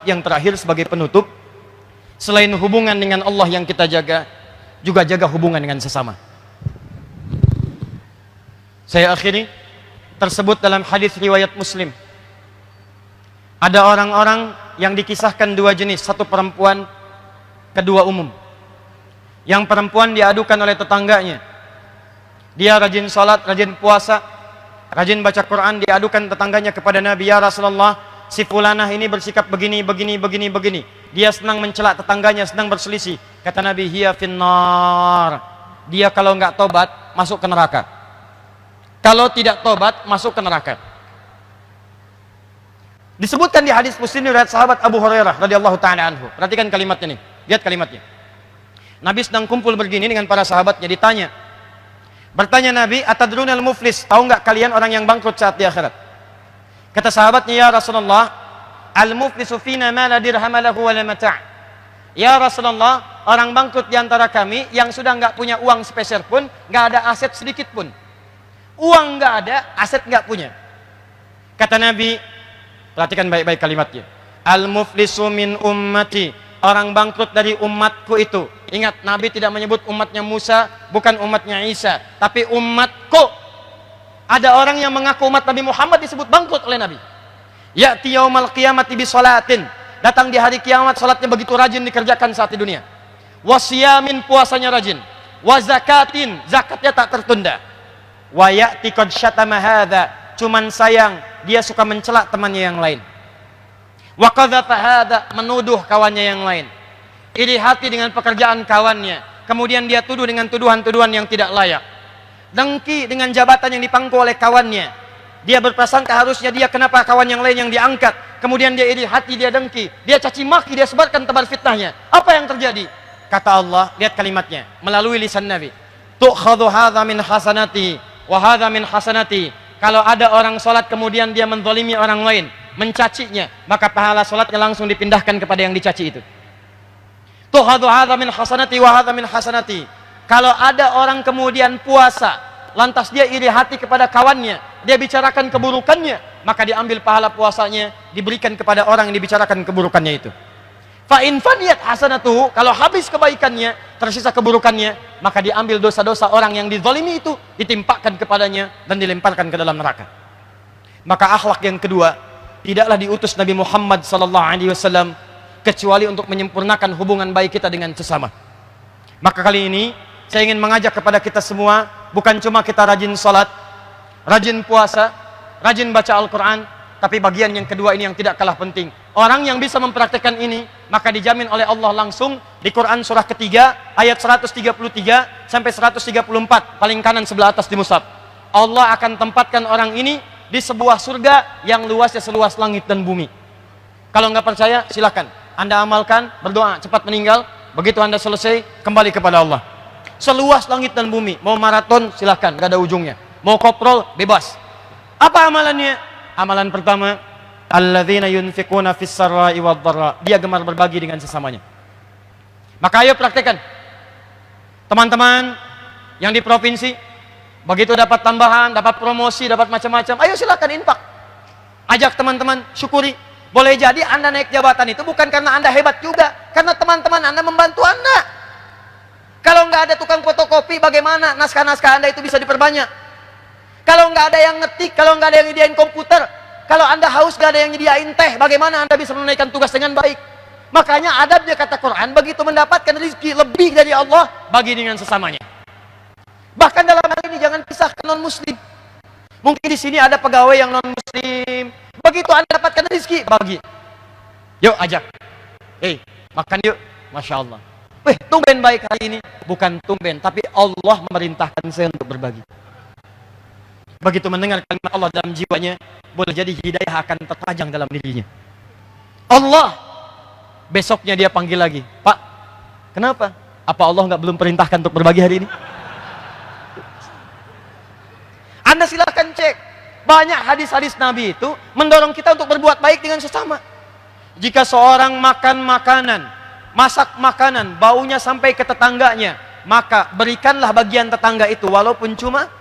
yang terakhir sebagai penutup, selain hubungan dengan Allah yang kita jaga, juga jaga hubungan dengan sesama. Saya akhiri, tersebut dalam hadis riwayat Muslim. Ada orang-orang yang dikisahkan dua jenis, satu perempuan, kedua umum. Yang perempuan diadukan oleh tetangganya. Dia rajin salat, rajin puasa, rajin baca Quran, diadukan tetangganya kepada Nabi, ya Rasulullah, si fulanah ini bersikap begini. Dia senang mencela tetangganya, senang berselisih. Kata Nabi, hiya finnar. Dia kalau nggak tobat, masuk ke neraka. Kalau tidak tobat, masuk ke neraka. Disebutkan di hadis Muslim riwayat sahabat Abu Hurairah radhiyallahu taala anhu. Perhatikan kalimatnya nih. Lihat kalimatnya. Nabi sedang kumpul begini dengan para sahabatnya, ditanya. Bertanya Nabi, atadrunal muflis, tahu nggak kalian orang yang bangkrut saat di akhirat? Kata sahabatnya, ya Rasulullah, al-muflisu fina ma la dirham lahu wa la mata'. Ya Rasulullah, orang bangkrut di antara kami yang sudah nggak punya uang sepeser pun, nggak ada aset sedikit pun. Uang nggak ada, aset nggak punya. Kata Nabi, perhatikan baik-baik kalimatnya. Al-muflisu min ummati, orang bangkrut dari umatku itu. Ingat, Nabi tidak menyebut umatnya Musa, bukan umatnya Isa, tapi umatku. Ada orang yang mengaku umat Nabi Muhammad disebut bangkrut oleh Nabi. Ya'ti yaumal qiyamati bi salatin, datang di hari kiamat, salatnya begitu rajin dikerjakan saat di dunia. Wasiyamin, puasanya rajin. Wa zakatin, zakatnya tak tertunda. Wa ya'ti qad syatama hadza, cuman sayang dia suka mencela temannya yang lain. Wa qadhafa hadza, menuduh kawannya yang lain. Iri hati dengan pekerjaan kawannya, kemudian dia tuduh dengan tuduhan-tuduhan yang tidak layak. Dengki dengan jabatan yang dipangku oleh kawannya. Dia berprasangka harusnya dia, kenapa kawan yang lain yang diangkat. Kemudian dia iri hati, dia dengki, dia caci maki, dia sebarkan tebar fitnahnya. Apa yang terjadi? Kata Allah, lihat kalimatnya melalui lisan Nabi. Tu'khadhu hadza min hasanati wa hadza min hasanati. Kalau ada orang salat kemudian dia menzalimi orang lain, mencacinya, maka pahala salatnya langsung dipindahkan kepada yang dicaci itu. Tu'khadhu hadza min hasanati wa hadza min hasanati. Kalau ada orang kemudian puasa, lantas dia iri hati kepada kawannya, dia bicarakan keburukannya, maka diambil pahala puasanya, diberikan kepada orang yang dibicarakan keburukannya itu. Fa in faniyat hasanatuhu, kalau habis kebaikannya, tersisa keburukannya, maka diambil dosa-dosa orang yang dizalimi itu, ditimpakan kepadanya dan dilemparkan ke dalam neraka. Maka akhlak yang kedua, tidaklah diutus Nabi Muhammad SAW kecuali untuk menyempurnakan hubungan baik kita dengan sesama. Maka kali ini saya ingin mengajak kepada kita semua, bukan cuma kita rajin salat, rajin puasa, rajin baca Al-Quran, tapi bagian yang kedua ini yang tidak kalah penting. Orang yang bisa mempraktikkan ini, maka dijamin oleh Allah langsung di Quran surah ketiga ayat 133 sampai 134, paling kanan sebelah atas di mushaf. Allah akan tempatkan orang ini di sebuah surga yang luasnya seluas langit dan bumi. Kalau nggak percaya, silakan Anda amalkan, berdoa cepat meninggal, begitu Anda selesai kembali kepada Allah. Seluas langit dan bumi, mau maraton silakan, nggak ada ujungnya. Mau koprol bebas. Apa amalannya? Amalan pertama, alladzina yunfiquna fis sarra'i wad dharra. Dia gemar berbagi dengan sesamanya. Maka ayo praktekkan. Teman-teman yang di provinsi, begitu dapat tambahan, dapat promosi, dapat macam-macam, ayo silakan infak. Ajak teman-teman, syukuri. Boleh jadi Anda naik jabatan itu bukan karena Anda hebat juga, karena teman-teman Anda membantu Anda. Kalau nggak ada tukang fotokopi, bagaimana naskah-naskah Anda itu bisa diperbanyak? Kalau nggak ada yang ngetik, kalau nggak ada yang nyediain komputer, kalau Anda haus nggak ada yang nyediain teh, bagaimana Anda bisa menunaikan tugas dengan baik? Makanya adabnya kata Quran, begitu mendapatkan rezeki lebih dari Allah, bagi dengan sesamanya. Bahkan dalam hal ini jangan pisahkan non-muslim. Mungkin di sini ada pegawai yang non-muslim, begitu Anda dapatkan rezeki, bagi. Yuk ajak. Makan yuk. Masya Allah. Tumben baik hari ini. Bukan tumben, tapi Allah memerintahkan saya untuk berbagi. Begitu mendengar kalimat Allah dalam jiwanya, boleh jadi hidayah akan terpajang dalam dirinya. Allah, besoknya dia panggil lagi, Pak, kenapa? Apa Allah belum perintahkan untuk berbagi hari ini? Anda silahkan cek. Banyak hadis-hadis Nabi itu mendorong kita untuk berbuat baik dengan sesama. Jika seorang makan makanan, masak makanan, baunya sampai ke tetangganya, maka berikanlah bagian tetangga itu, walaupun cuma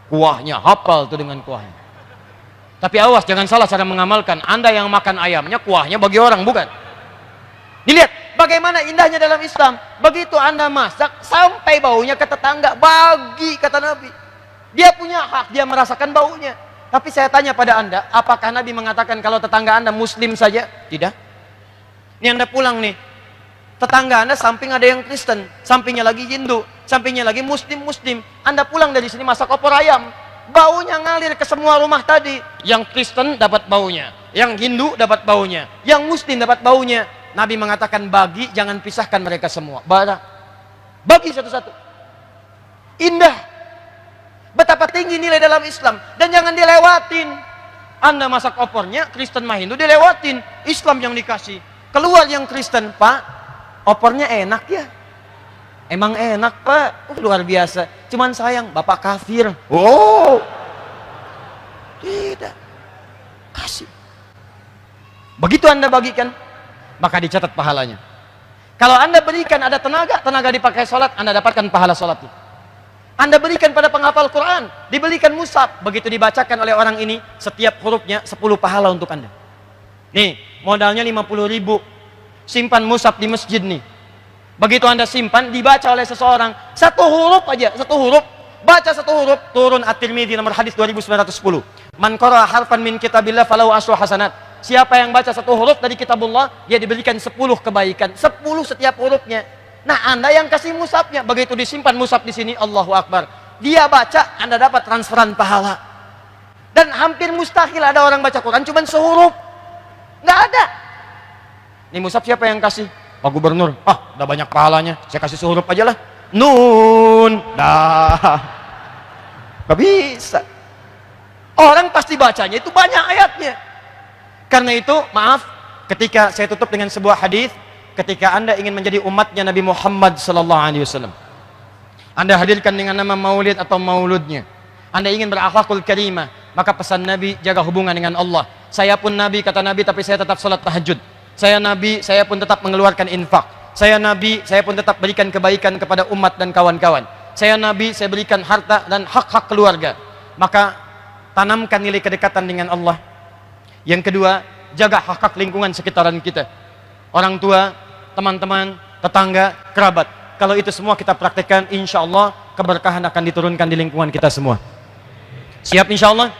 kuahnya, hafal tuh dengan kuahnya. Tapi awas, jangan salah cara mengamalkan. Anda yang makan ayamnya, kuahnya bagi orang, bukan. Dilihat bagaimana indahnya dalam Islam. Begitu Anda masak, sampai baunya ke tetangga, bagi, kata Nabi. Dia punya hak, dia merasakan baunya. Tapi saya tanya pada Anda, apakah Nabi mengatakan kalau tetangga Anda Muslim saja? Tidak. Ini Anda pulang nih, tetangga Anda samping ada yang Kristen, sampingnya lagi Hindu, sampingnya lagi Muslim. Anda pulang dari sini masak opor ayam, baunya ngalir ke semua rumah tadi. Yang Kristen dapat baunya, yang Hindu dapat baunya, yang Muslim dapat baunya. Nabi mengatakan bagi, jangan pisahkan mereka semua. Bagi satu-satu. Indah. Betapa tinggi nilai dalam Islam. Dan jangan dilewatin. Anda masak opornya, Kristen mah Hindu dilewatin. Islam yang dikasih. Keluar yang Kristen, Pak, opornya enak ya. Emang enak, Pak. Luar biasa. Cuman sayang, Bapak kafir. Oh. Tidak. Kasih. Begitu Anda bagikan, maka dicatat pahalanya. Kalau Anda berikan ada tenaga dipakai sholat, Anda dapatkan pahala sholat itu. Anda berikan pada penghafal Quran, diberikan mushaf, begitu dibacakan oleh orang ini, setiap hurufnya 10 pahala untuk Anda. Nih, modalnya 50.000. Simpan mushaf di masjid nih. Begitu Anda simpan, dibaca oleh seseorang, satu huruf aja, satu huruf, baca satu huruf, turun At-Tirmidzi nomor hadis 2910. Man qara'a harfan min kitabillah falahu asyru hasanat. Siapa yang baca satu huruf dari kitabullah, dia diberikan 10 kebaikan, 10 setiap hurufnya. Nah, Anda yang kasih mushafnya, begitu disimpan mushaf di sini, Allahu Akbar. Dia baca, Anda dapat transferan pahala. Dan hampir mustahil ada orang baca Quran cuma sehuruf. Nggak ada. Ini mushaf siapa yang kasih? Pak Gubernur. Ah, udah banyak pahalanya. Saya kasih sehuruf aja lah. Nun. Dah. Nggak bisa. Orang pasti bacanya itu banyak ayatnya. Karena itu, maaf, ketika saya tutup dengan sebuah hadis, ketika Anda ingin menjadi umatnya Nabi Muhammad SAW, Anda hadirkan dengan nama maulid atau mauludnya. Anda ingin berakhlakul karimah, maka pesan Nabi, jaga hubungan dengan Allah. Saya pun Nabi, kata Nabi, tapi saya tetap salat tahajud. Saya Nabi, saya pun tetap mengeluarkan infak. Saya Nabi, saya pun tetap berikan kebaikan kepada umat dan kawan-kawan. Saya Nabi, saya berikan harta dan hak-hak keluarga. Maka tanamkan nilai kedekatan dengan Allah. Yang kedua, jaga hak-hak lingkungan sekitaran kita. Orang tua, teman-teman, tetangga, kerabat. Kalau itu semua kita praktekkan, insya Allah keberkahan akan diturunkan di lingkungan kita semua. Siap insya Allah?